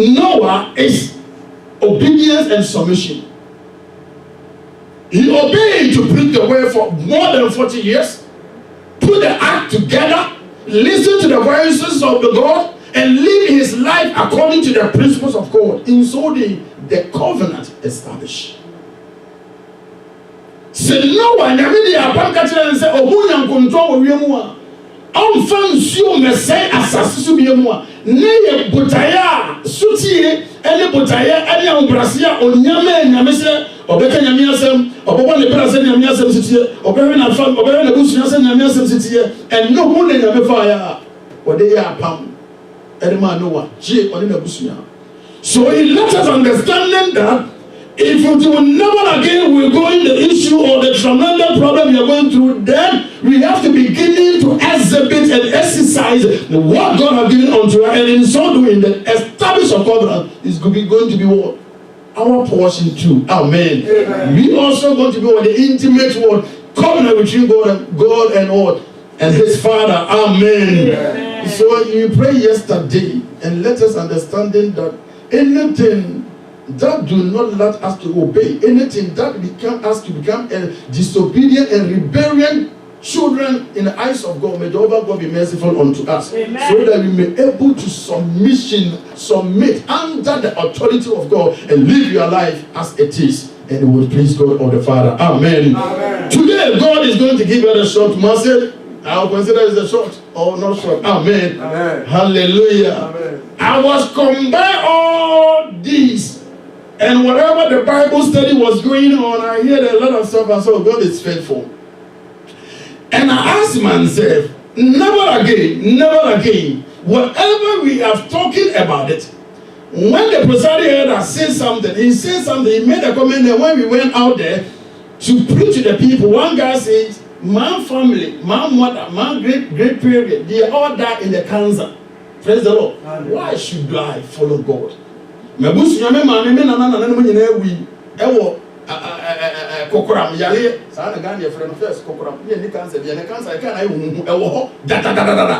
Noah is obedience and submission. He obeyed to preach the word for more than 40 years, put the ark together, listen to the voices of the God, and live his life according to the principles of God. In so the covenant established. Say Noah, and every day upon catching and say, oh, who can control you? I'm fancy me say assassin to be more. Nay, Butaya, Suti, any Butaya, any Umbrasia, or Yame, Yamese, or Becca Yamiasem, or Boban the President Yamiasem City, or Baron and Fun, or Baron the Bush Yamiasem City, and no one in Yamafire, or they are Pam, and man Noah, J. or in the Bushia. So it let us understanding that if you will never again will go in the issue or the tremendous problem you are going through, then we have to begin to exhibit and exercise what God has given unto us, and in so doing, the establish of covenant is going to be what? Our portion too. Amen. Amen. We also going to be what? The intimate word covenant between God and what? And his Father. Amen. Amen. So you pray yesterday, and let us understanding that anything that do not let us to obey, anything that become us to become a disobedient and rebellion children in the eyes of God, may Jehovah God be merciful unto us. Amen. So that we may able to submit under the authority of God and live your life as it is, and it will please God or the Father. Amen. Amen. Today God is going to give us a short message. I'll consider it as a short or not short. Amen. Amen. Hallelujah. Amen. I was combine all these. And whatever the Bible study was going on, I heard a lot of stuff and so God is faithful. And I asked myself, never again, whatever we have talking about it, when the presiding elder said something, he made a comment that when we went out there to preach to the people, one guy said, my family, my mother, my great period, they all died in the cancer. Praise the Lord. Why should I follow God? Mabusu nyame maame me nana nana mo nyina awi ewo kokoram yale sa na Ghana ye friend first kokoram ye ni cancer e kan na ewu ewo ho da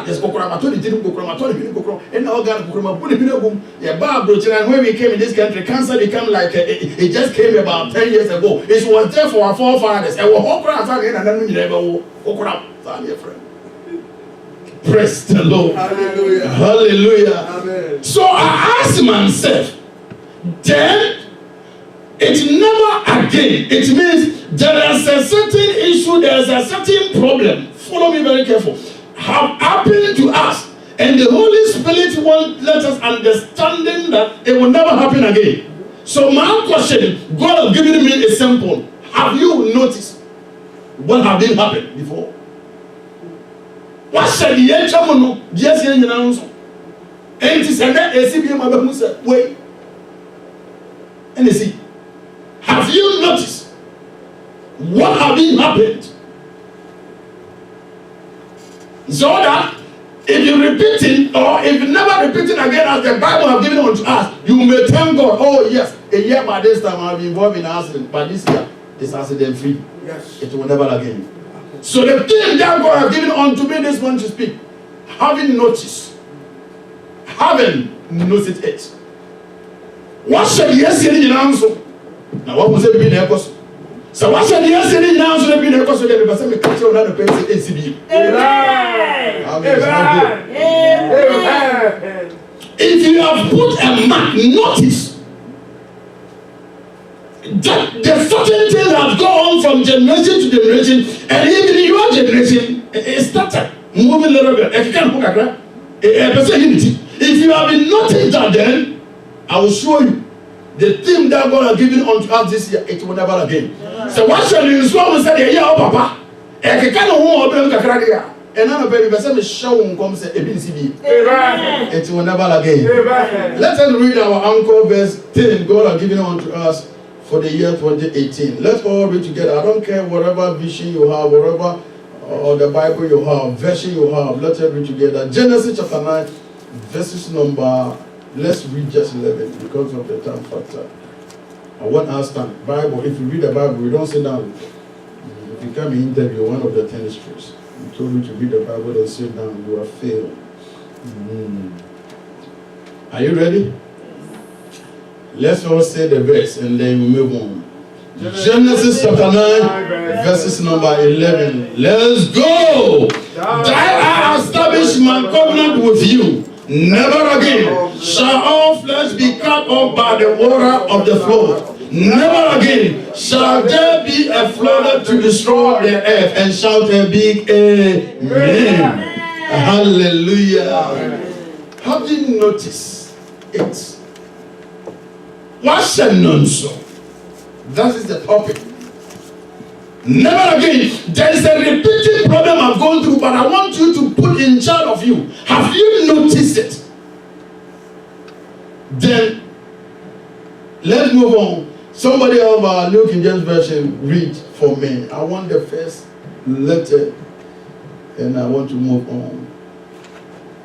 yes kokoram ato di tirim kokoram ato di kokoram e na organ kokoram bu ni gum ye ba abrochira when we came in this country cancer became like it just came about 10 years ago. It was there for our forefathers ewo ho kra sa na nana mo nyina ewo kokoram sa ye friend. Praise the Lord. Hallelujah. Hallelujah. Amen. So I asked myself, then it never again. It means there is a certain issue, there is a certain problem. Follow me very careful. Have happened to us, and the Holy Spirit won't let us understanding that it will never happen again. So my question, God has given me a sample. Have you noticed what have been happened before? What said the Echamono? Yes, you know. And he said that ACB Mabamu said, wait. And you see, have you noticed what have been happened? So that if you repeat it or if you never repeat it again as the Bible has given unto us, you may thank God. Oh yes, a year by this time I'll be involved in an accident, but this year it's accident free. Yes. It will never again. So the thing that God has given unto me this one to speak, having noticed it. What should yes in answer? Now what was it being a cost? So what should yes in answer being a cost of the person to catch another person ACB? If you have put a mark, notice that the certain things have gone from generation to generation, and even in your generation, it started moving a little bit. If you have been noticing that, then I will show you the thing that God has given unto us this year. It will never again. So what shall you swallow? Say, yeah, Papa. And none of the person is showing comes a BCB. It will never again. Let us read our anchor verse 10. God has given unto us for the year 2018. Let's all read together. I don't care whatever vision you have, whatever or the Bible you have, version you have. Let's all read together. Genesis chapter 9, verses number. Let's read just 11 because of the time factor. I want us to Bible. If you read the Bible, you don't sit down. If you come in interview, one of the 10 histories. I told you to read the Bible and sit down. You are failed. Are you ready? Let's all say the verse and then we move on. Genesis chapter 9, verses number 11. Let's go. I establish my covenant with you. Never again shall all flesh be cut off by the water of the flood. Never again shall there be a flood to destroy the earth. And shout a big amen. Hallelujah. Have you noticed it? What's a nonsense? That is the topic. Never again. There is a repeating problem I've gone through, but I want you to put in charge of you. Have you noticed it? Then let's move on. Somebody of our New King James Version read for me. I want the first letter, and I want to move on.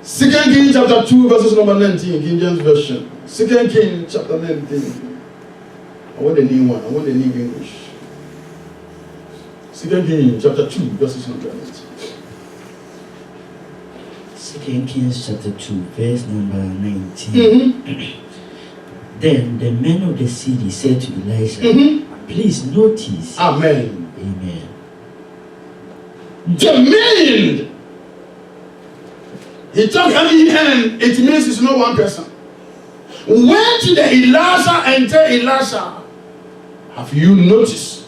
2 Kings chapter 2, verses number 19, King James Version. 2 Kings chapter 19. I want the new one. I want the new English. 2 Kings chapter 2, verses number 19. 2 Kings chapter 2, verse number 19. Then the men of the city said to Elisha, please notice. Amen. Amen. The men. He took and it means it's not one person. Went to the Elisha and tell Elisha, have you noticed?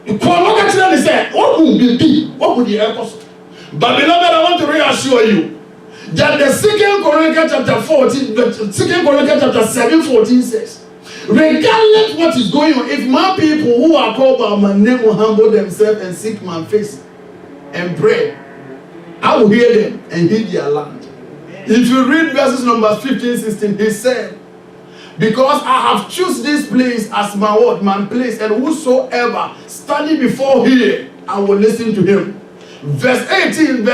He said, what would be? What would the help? But beloved, I want to reassure you that the 2 Chronicles chapter 14, the 2 Chronicles chapter 7:14 says, regardless what is going on, if my people who are called by my name will humble themselves and seek my face and pray, I will hear them and heal their land. If you read verses number 15, 16, he said, because I have chosen this place as my word, my place, and whosoever standing before here, I will listen to him. Verse 18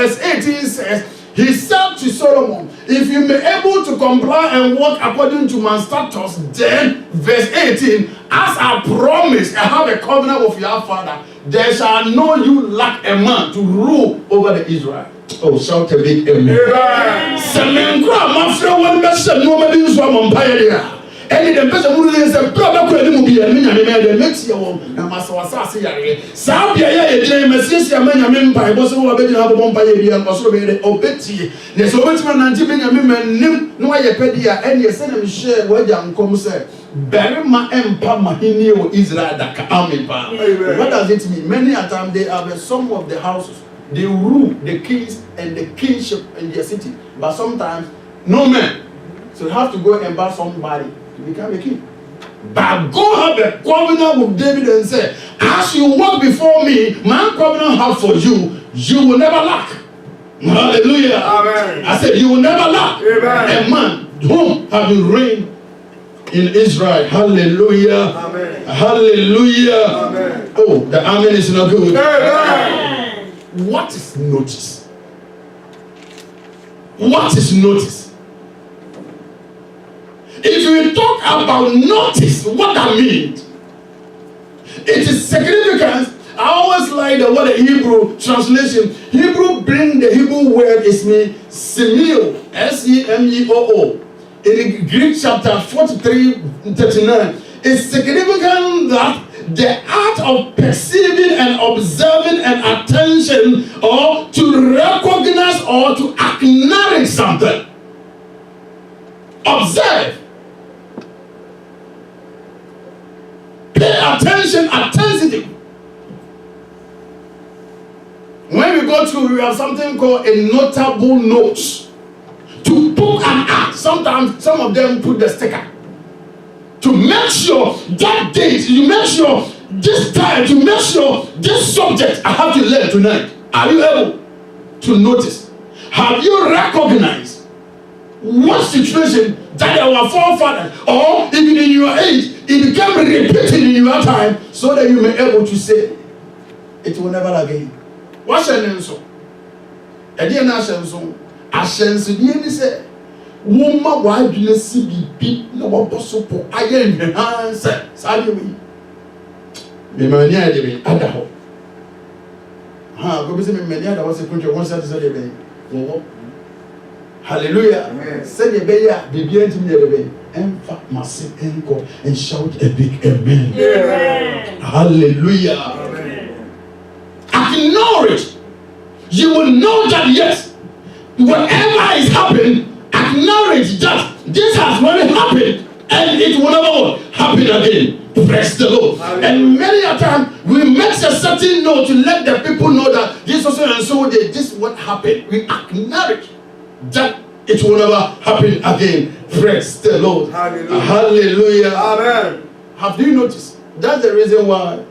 says, he said to Solomon, if you may able to comply and walk according to my statutes, then, verse 18, as I promised, I have a covenant with your father, there shall no you lack a man to rule over the Israel. Oh, shout a big amen. Semenkra, my friend, one message, no maybe you saw Mompire. And the person who is a brother could be a minute and makes you and Masawasi. Sabia, a dream, a sister, man, a member, was already have a Mompire and was already obeti. There's always one anti men, no, I pedia, and your son share where young comes say, Berima Empa Mahini Israel, that Amipa. What does it mean? Many a time they have some of the houses. They rule the kings and the kingship in their city. But sometimes, no man. So you have to go and buy somebody to become a king. But God have a covenant with David and say, as you walk before me, my covenant have for you, you will never lack. Hallelujah. Amen. I said, you will never lack. Amen. A man whom have you reigned in Israel. Hallelujah. Amen. Hallelujah. Amen. Oh, the amen is not good. Amen. What is notice? What is notice? If we talk about notice, what that means, it is significant. I always like the word Hebrew translation. Hebrew bring the Hebrew word is me semeo, S-E-M-E-O-O. In the Greek chapter 43:39, it's significant that the art of perceiving and observing and attention, or to recognize or to acknowledge something. Observe. Pay attention, attentive. When we go through, we have something called a notable note. To book an act, sometimes some of them put the sticker. To make sure that date, you make sure this time, to make sure this subject I have to learn tonight. Are you able to notice? Have you recognized what situation that our forefathers, or even in your age, it became repeated in your time, so that you may be able to say, it will never again. What's your name so? A dear nation so, I shall say, Woma wadwene si bibi na waboso po aye nhwan se sabe wi me mani ade be ada ho ha go be se me mani ada wo se kunje won se de be wo Hallelujah. Say the beya, baby, and me the baby. And fuck my sin and go and shout a big amen. Hallelujah. Amen. Acknowledge. You will know that yes, whatever is happening, acknowledge that this has already happened and it will never happen again. Praise the Lord. And many a time we make a certain note to let the people know that this also and so this is what happened. We acknowledge that it will never happen again. Praise the Lord. Hallelujah. Hallelujah. Amen. Have you noticed? That's the reason why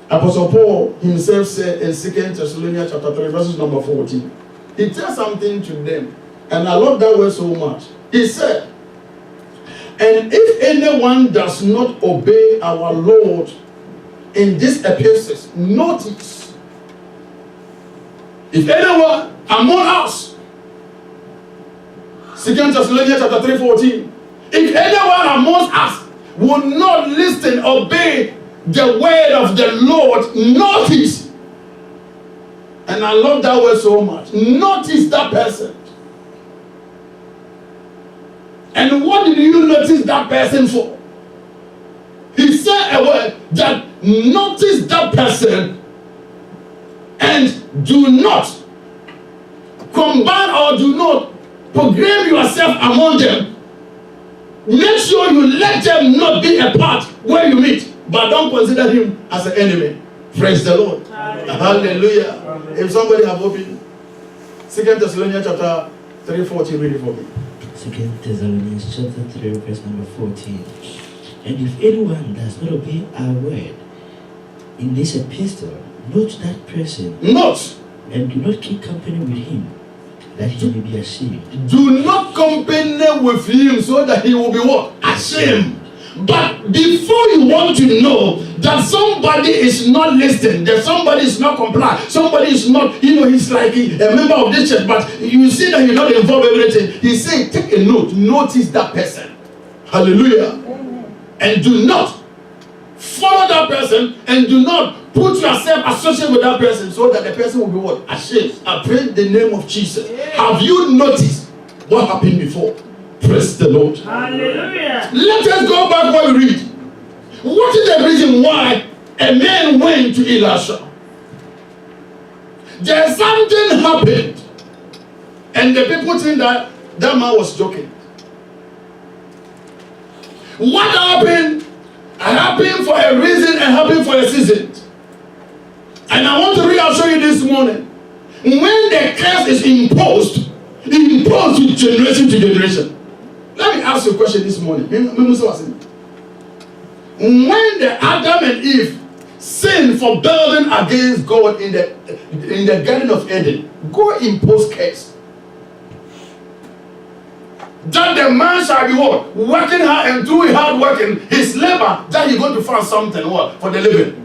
Apostle Paul himself said in 2 Thessalonians chapter 3 verses number 14. He tells something to them. And I love that word so much. He said, and if anyone does not obey our Lord in these epistles, notice, if anyone among us, 2 Thessalonians chapter 3:14, if anyone among us will not listen, obey the word of the Lord, notice, and I love that word so much, notice that person. And what did you notice that person for? He said a word that notice that person and do not combine or do not program yourself among them. Make sure you let them not be a part where you meet, but don't consider him as an enemy. Praise the Lord. Hallelujah. Hallelujah. If somebody have opened 2 Thessalonians chapter 3:14, read it for me. 2 Thessalonians chapter 3 verse number 14. And if anyone does not obey our word in this epistle, note that person. Note. And do not keep company with him, that he may be ashamed. Do not company with him so that he will be what? Ashamed. But before you want to know that somebody is not listening, that somebody is not compliant, somebody is not, he's like a member of this church, but you see that he's not involved in everything. He's saying, take a note, notice that person. Hallelujah. Amen. And do not follow that person and do not put yourself associated with that person so that the person will be what? Ashamed. I pray in the name of Jesus. Yeah. Have you noticed what happened before? Praise the Lord. Hallelujah. Let us go back what we read. What is the reason why a man went to Elisha? There's something happened. And the people think that that man was joking. What happened? Happened for a reason and happened for a season. And I want to reassure you this morning. When the curse is imposed to generation to generation. Let me ask you a question this morning. When the Adam and Eve sinned for building against God in the Garden of Eden, God imposed curse. That the man shall be what? Working hard and doing hard working, his labor, that he's going to find something what? For the living.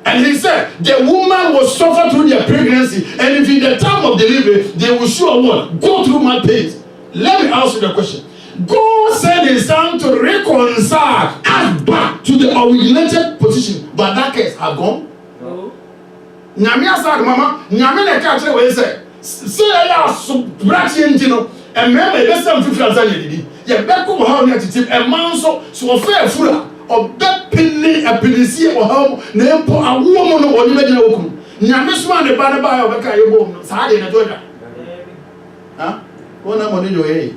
And he said, the woman will suffer through their pregnancy, and if in the time of delivery, they will sure what? Go through my pains. Let me ask you the question. God sent his son to reconcile us back to the originated position, but that case had gone. No. Nyame said, Mama, Nyame ne catch we say ya so brachi ntino, e member be sam fifi azanye didi. Ye be ko ha oni atitim e man so ofa fura, obe pinni apilisi o ha na empo awo mo no oni medina wokum. Nyame so an ba ne ba ya obeka ye bom no. Sa de na joda. Ha? Wona mo ni yo ye.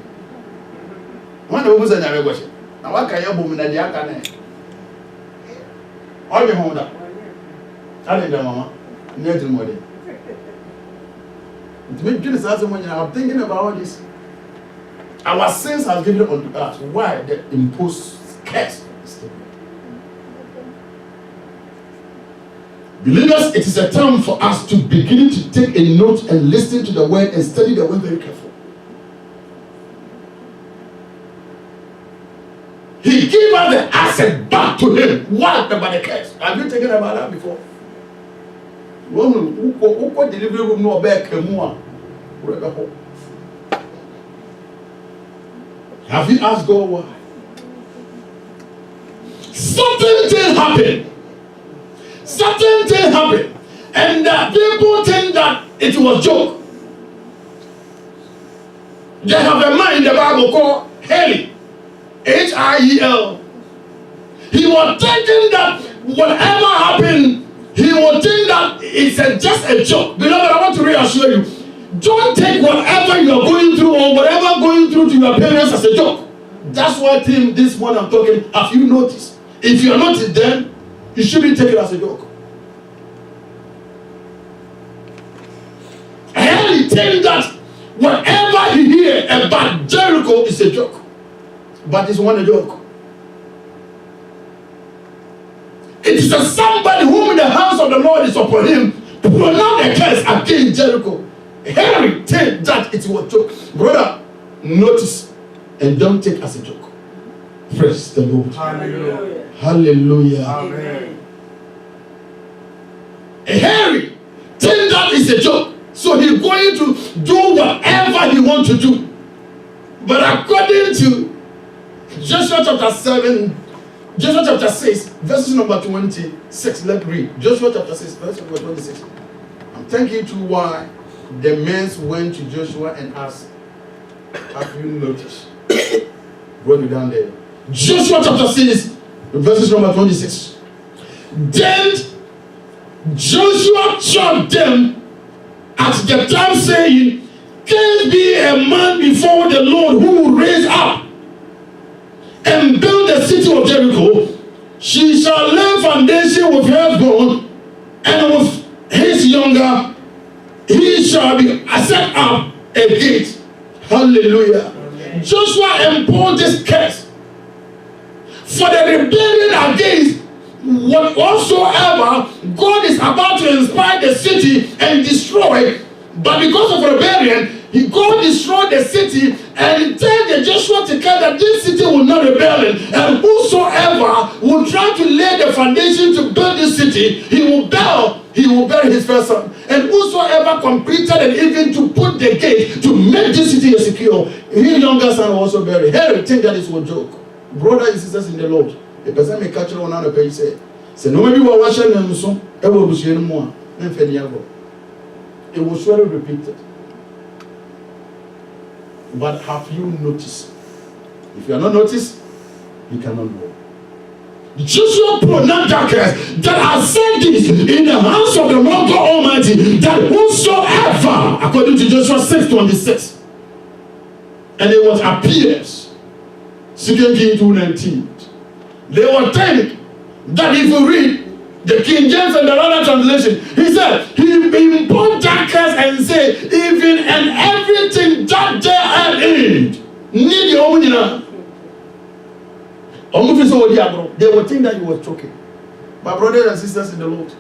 When the woman said, I was now what can you boom in the Yakane? All the home that I didn't know, Mama, near to Modi. To make goodness as when I'm thinking about all this, our sins have given unto us. Why the imposed curse? Believers, it is a time for us to begin to take a note and listen to the word and study the word very carefully. He gave us the asset back to him. What about the curse? Have you taken about that before? Who delivery room no back? Have you asked God why? Something happened. Something happened. And people think that it was a joke. They have a man in the Bible called Hiel. Hiel. He was thinking that whatever happened, he would think that it's just a joke. Beloved, I want to reassure you. Don't take whatever you are going through or whatever going through to your parents as a joke. That's why this one I'm talking, have you noticed? If you are not then you shouldn't take it as a joke. He thinks that whatever he hears about Jericho is a joke. But it's not a joke. It is somebody whom the hands of the Lord is upon him to pronounce a curse against Jericho. Henry think that it was a joke. Brother, notice and don't take as a joke. Praise the Lord. Hallelujah. Hallelujah. Amen. Henry think that is a joke. So he's going to do whatever he wants to do. But according to Joshua chapter 7, Joshua chapter 6, verses number 26. Let's read. Joshua chapter 6, verse number 26. I'm thinking to why the men went to Joshua and asked, have you noticed? Wrote it down there. Joshua chapter 6, verses number 26. Then Joshua charged them at the time, saying, can be a man before the Lord who will raise up and build the city of Jericho. She shall lay foundation with her born, and with his younger he shall be set up a gate. Hallelujah. Amen. Joshua imposed this curse for the rebellion against whatsoever God is about to inspire the city and destroy. But because of rebellion, God destroyed the city and tell the Joshua to care that this city will not rebel, and whosoever will try to lay the foundation to build this city, he will bury his first son. And whosoever completed and even to put the gate to make this city secure, his younger son will also bury. Hey, think that is a joke. Brothers and sisters in the Lord, the person may catch it on another page say no maybe we're watching them so it will be more than it will surely repeat it. But have you noticed? If you are not noticed, you cannot go. Joshua pronounced that curse that I said this in the hands of the Lord God Almighty, that whosoever, according to Joshua 6:26, and it was appears, 2 Kings 2:19. They were telling that if you read the King James and the other translation, he said, he imposed that curse and said, even and everything that they are in, need your own. They would think that you were joking. My brothers and sisters in the Lord,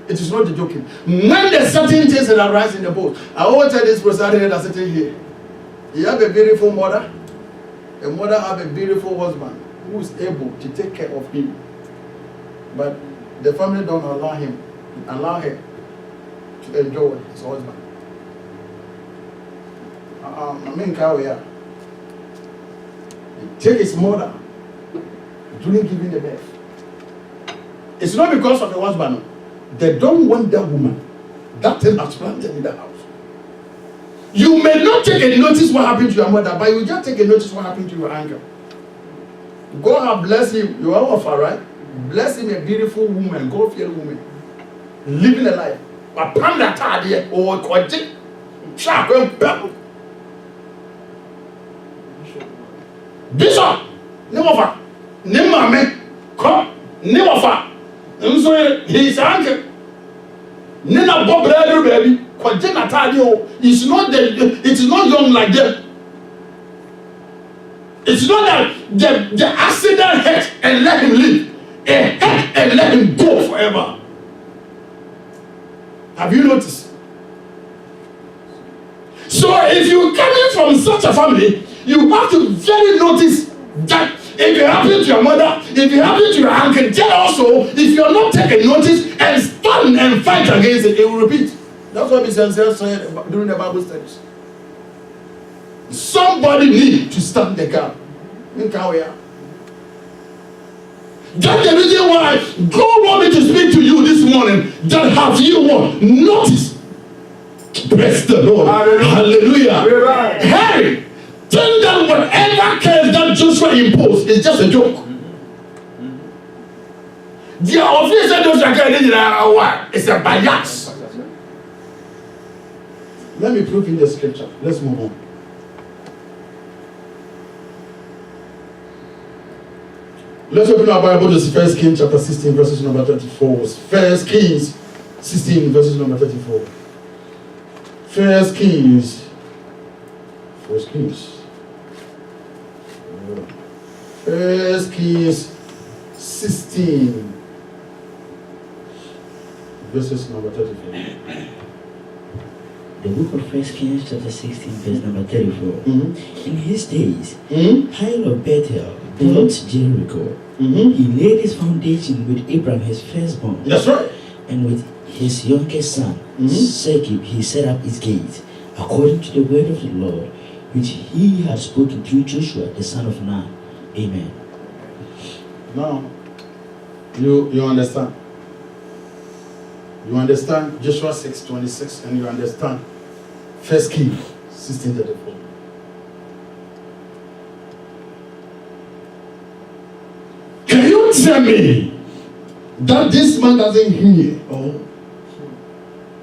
it is not the joking. When the certain things that arise in the boat, I always tell this person that sitting here, you have a beautiful mother, a mother have a beautiful husband who is able to take care of him. But the family don't allow her to enjoy his husband. I mean, he take his mother during giving the birth. It's not because of the husband. They don't want that woman. That thing has planted in the house. You may not take a notice what happened to your mother, but you just take a notice what happened to your uncle. God have blessed him. You are offer, right? Bless him a beautiful woman, God-fearing woman, living a life. But upon that idea, or quite Bishop, never, never man, come, never. I'm sorry, he's uncle. Nina Bob baby, quite it's not it is not young like that. It's not that the accident hit and let him live. Hit and let him go forever. Have you noticed? So if you're coming from such a family, you have to very notice that if it happened to your mother, if it happened to your uncle, then also, if you're not taking notice and stand and fight against it, it will repeat. That's what Mr. Ansel said during the Bible studies. Somebody need to stand the gap. That's the reason why God want me to speak to you this morning. That have you what? Notice. Praise the Lord. Hallelujah. Hallelujah. Harry imposed. It's just a joke. The officer those are getting what? It's a bias. Let me prove in the scripture. Let's move on. Let's open our Bible to 1 Kings chapter 16, verses number 34. 1 Kings 16, verses number 34. 1 Kings 16, verses number 34. The book of 1 Kings chapter 16, verse number 34. Mm-hmm. In his days, Mm-hmm. Hiel of Bethel built Jericho. Mm-hmm. He laid his foundation with Abraham his firstborn, That's right. and with his youngest son, Mhm. Shechem, he set up his gates, according to the word of the Lord, which he had spoken through Joshua the son of Nun. Amen. Now, you understand. You understand Joshua 6:26, and you understand 1 Kings 16:34. Can you tell me that this man doesn't hear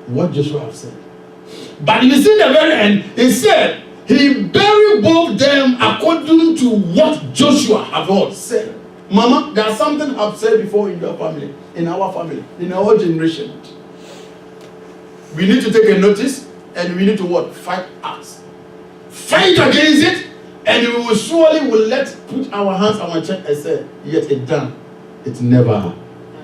what Joshua has said? But you see the very end, he said he buried both them according to what Joshua had all said. Mama, there's something I've said before in your family, in our family, in our generation. We need to take a notice and we need to what? Fight us. Fight against it, and we will surely put our hands on our chest and say, yet it done. It's never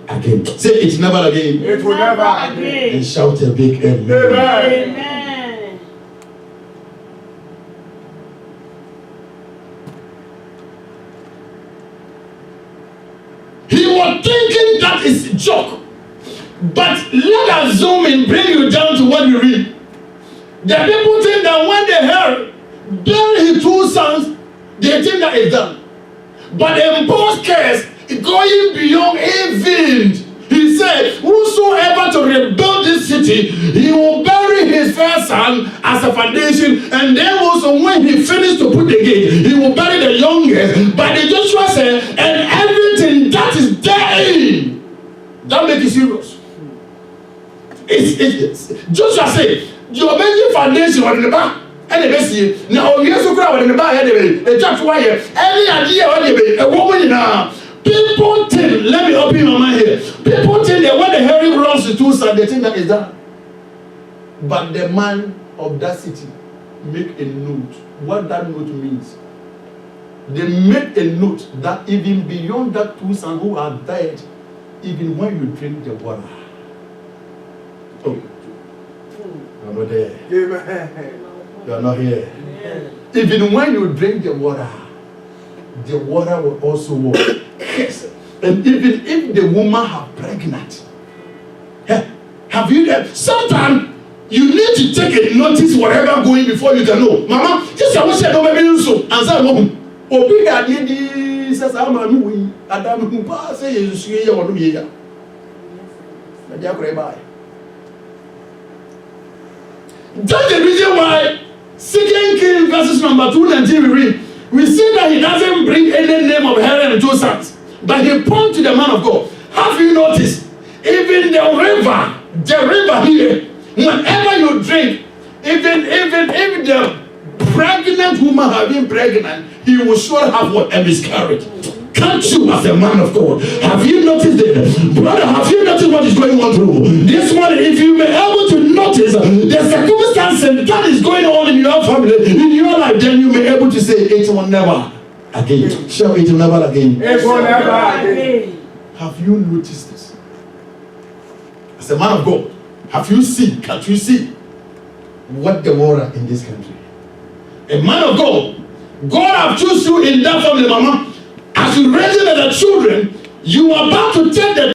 again. Say it's never again. It will never again. And shout a big amen. Amen. He was thinking that is a joke. But let us zoom in, bring you down to what you read. The people think that when they heard bury his two sons, they think that it's done. But the imposed curse is going beyond even. He said, whosoever to rebuild this city, he will bury his first son as a foundation, and then also when he finished to put the gate, he will bury the youngest. But the Joshua said, and everything that is therein, that makes it serious. It's Joshua said, your main foundation was in the back. And the best now we also crowd in the back. The church wire. Any idea what they a woman now. People think, let me open my mind here. People think that when the Harry runs to two side, they think that is that. But the man of that city make a note. What that note means. They make a note that even beyond that two sons who are dead, even when you drink the water. Oh, you're not there. Amen. You are not here. Even when you drink the water will also work. Yes. And even if the woman are pregnant, have you there? Sometimes you need to take a notice whatever going before you can know. Mama, just I wish I don't maybe so. And say, Mom, Obi Adi says, I'm a new Adam who pass say you see or do here. That's the reason why 2 Kings verses number 219 we read. We see that he doesn't bring any name of Aaron and two sons, but he points to the man of God. Have you noticed? Even the river here, whenever you drink, even if the pregnant woman have been pregnant, he will surely have what? A miscarriage. Can't you as a man of God? Have you noticed it? Brother, have you noticed what is going on through? This morning, if you may able to notice the circumstances that is going on in your family, in your life, then you may able to say, it will never again. Sure, it will never again. It will never again. Have you noticed this? As a man of God, have you seen, can't you see what the water in this country? A man of God, God have chosen you in that family, mama. As you raise the children, you are about to take the